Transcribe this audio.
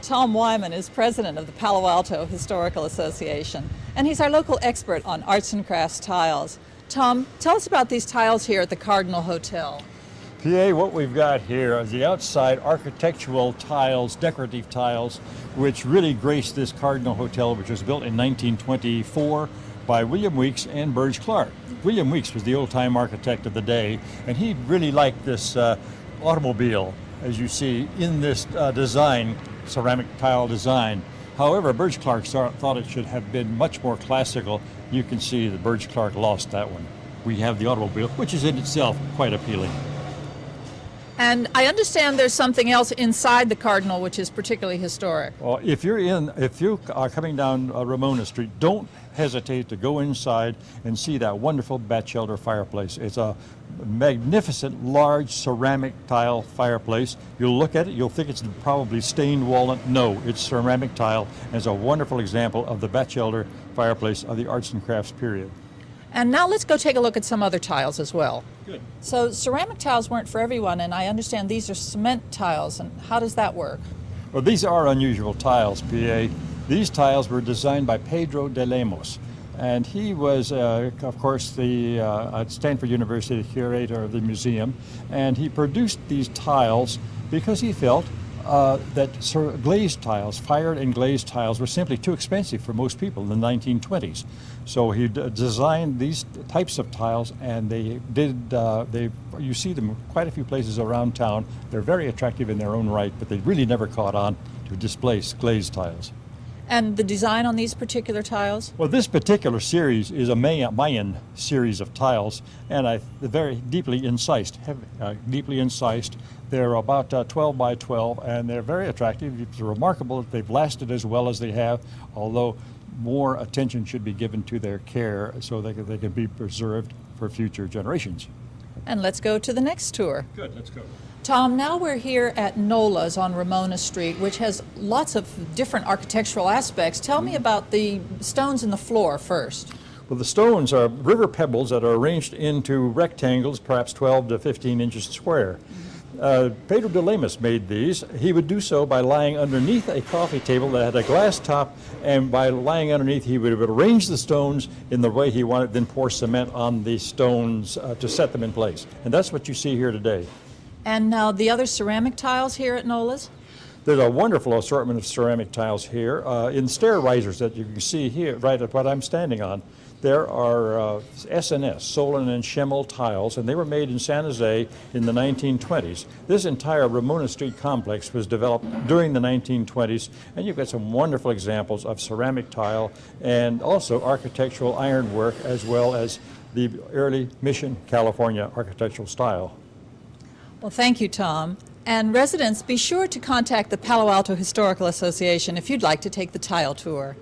Tom Wyman is president of the Palo Alto Historical Association, and he's our local expert on arts and crafts tiles. Tom, tell us about these tiles here at the Cardinal Hotel. PA, what we've got here is the outside architectural tiles, decorative tiles, which really grace this Cardinal Hotel, which was built in 1924 by William Weeks and Burge Clark. William Weeks was the old-time architect of the day, and he really liked this automobile, as you see in this design, ceramic tile design. However, Burge Clark thought it should have been much more classical. You can see that Burge Clark lost that one. We have the automobile, which is in itself quite appealing. And I understand there's something else inside the Cardinal which is particularly historic. Well, if you are coming down Ramona Street, don't hesitate to go inside and see that wonderful batchelder fireplace. It's a magnificent, large ceramic tile fireplace. You'll look at it, you'll think it's probably stained walnut. No, it's ceramic tile, and it's a wonderful example of the batchelder fireplace of the arts and crafts period. And now let's go take a look at some other tiles as well. Good. So ceramic tiles weren't for everyone, and I understand these are cement tiles, and how does that work? Well, these are unusual tiles, PA. These tiles were designed by Pedro de Lemos, and he was, of course, the at Stanford University curator of the museum, and he produced these tiles because he felt that glazed tiles, fired and glazed tiles, were simply too expensive for most people in the 1920s. So he designed these types of tiles, and you see them quite a few places around town. They're very attractive in their own right, but they really never caught on to displace glazed tiles. And the design on these particular tiles? Well, this particular series is a Mayan series of tiles, and they're very deeply incised, deeply incised. They're about 12 by 12, and they're very attractive. It's remarkable that they've lasted as well as they have, although more attention should be given to their care so they can be preserved for future generations. And let's go to the next tour. Good, let's go. Tom, now we're here at Nola's on Ramona Street, which has lots of different architectural aspects. Tell me about the stones in the floor first. Well, the stones are river pebbles that are arranged into rectangles, perhaps 12 to 15 inches square. Pedro de Lemos made these. He would do so by lying underneath a coffee table that had a glass top, and by lying underneath, he would arrange the stones in the way he wanted, then pour cement on the stones to set them in place. And that's what you see here today. And now the other ceramic tiles here at Nola's? There's a wonderful assortment of ceramic tiles here. In stair risers that you can see here, right at what I'm standing on, there are S&S, Solon and Schemmel tiles, and they were made in San Jose in the 1920s. This entire Ramona Street complex was developed during the 1920s, and you've got some wonderful examples of ceramic tile and also architectural ironwork, as well as the early Mission, California architectural style. Well, thank you, Tom. And residents, be sure to contact the Palo Alto Historical Association if you'd like to take the tile tour.